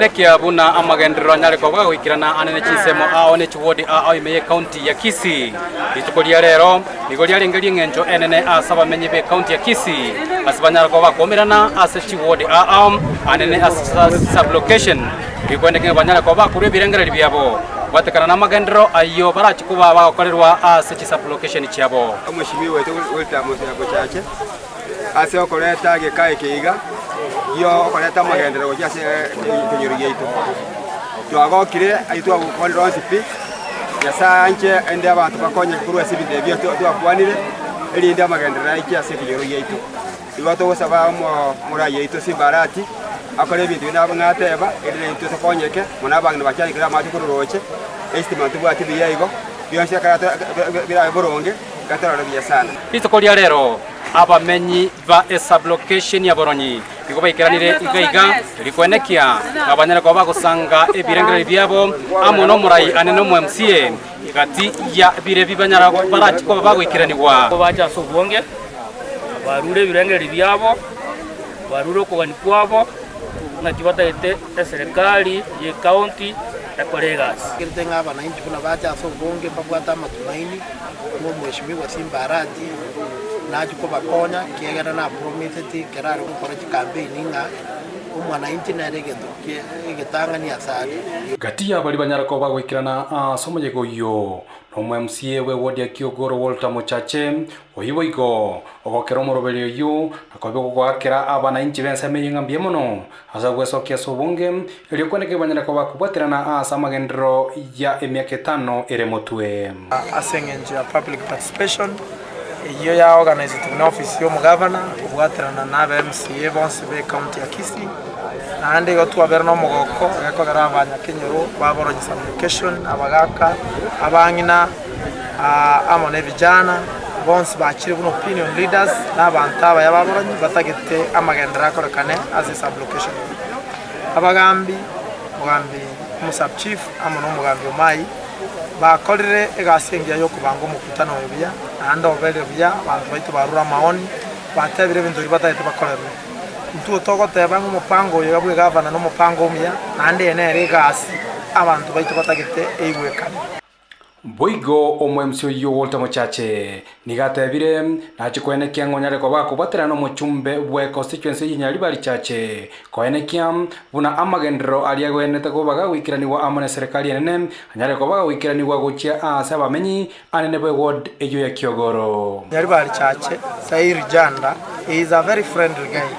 Nekia buna amagendero nyale kwa gwikirana anene chisemo aone chiwodi imeye county ya Kisii itukolia rero nigolia lengeli ngenjo enene asaba menye be county ya Kisii asibanyala kwa bakomerana ase chiwodi anene sublocation bikwendeke banyala kwa kuri birengera libyabo batekana na magendero ayo barachikuba bakolerwa ase sublocation chiabo Mheshimiwa wetu William Chache ase okoleta gekae kiiga yo okoleta magendero gyase kinyoro gyeito twagokire aitwa gukorera sipi yasanche ende abantu bakonye kurwa sibide byo twakwanire elinde amagendero ayikyase kinyoro gyeito iwato gosaba muraye ito simbarati akore ibintu binabo ngateba elinde ito tokonyeke munabanga bacyandikira amaji kururoche estimate bwati biyayigo byose karata biraboronge gatara byasana itukolia rero abamenyi ba sublocation ya Boronyi biko bayikiranire igaiga likwenekia abanyana kwa bagusanga ebirengere byabo amono murai aneno mu MCA igati ya bire bibanyara barati ko bagwikiranirwa bacha sobonge barure birengere byabo barure ko bani kwabo na kibata ete serikali ye county ya Kolegas kiritenga abananchi kuna bacha sobonge babwata matumaini mu mheshimiwa Simbarati najuko bakonya kiegera na promiseti kerari gukora campaign nga umwananchi naregendo igitangani asali gati ya bali banyara ko bagwikirana somonyego yo no MCA we wodi ya Kiogoro Walter Muchache oyiboigo ogokero moroberio yo akobe gwakera abananchi bense meyinga mbiemono asa gwesokia sobonge elikoneke banyara ko bakubwatirana magendero ya emyaka 5 ere motwe asengenje ya public participation iyo ya organize to office yo mugavana ubwaterana na MCA bonse be county ya Kisii nande go twaberno mugoko gako garabanya kinyoro baboronye sublocation abagaka abangina amone vijana bonse bakire buno opinion leaders n'abantu abayababoronye batagete amagendera akorekane as a sublocation abagambi mugambi musab chief amono mugambi mai bakorere egasengia yo kubanga umukutano webya anda obere bya abantu baitu barura maoni batebire bintu ribatayete bakorere ntu togoteba nk'umupango yabwe gavana no mupango umya nande enere gasi abantu baitu batagete eigwekana Boigo omwemsio yo Walter Muchache nigatebire nachikwenekia ngonyare ko bakubaterana muchumbe bwe constituency yinyari bali chache koenekia buna amagendero aliagwenete ko bagawikiraniwa amone serikali enene anyare ko bagawikiraniwa gochia asa bamenyi anene bwe ward eyo ya Kiogoro nyari bali chache Sairi Janda is a very friendly guy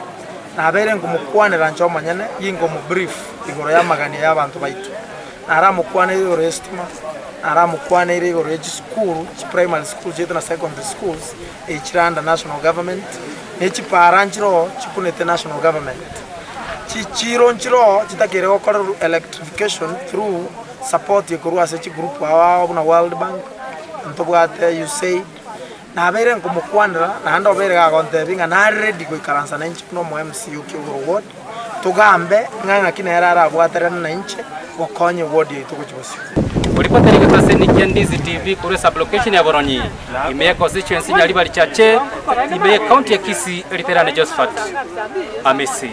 na bere ngumukwanira ncho manyane yingo mu brief igoro ya magani y'abantu baitu ara mukwane yo restima aramukwana ire go regi school primary school jeto na secondary schools echiranda national government nechiparanchiro chikunete national government chichiro nchiro chitakere okora electrification through support yekorwa sechi group awa na World Bank ntobwate USAID na bere nkumukwanira na handa obere ga kontebinga na ready ko ikaransa na nchi no mu MCU Kiogoro ward tugambe nganga kinera arabwaterana na nchi wakonye ward yetu kuchibasi Ulipata nikatase Nikiandizi TV kure sublocation ya Boronyi imeye constituency nyali bali chache imeye county ya Kisii eliterane Josephat Amesi.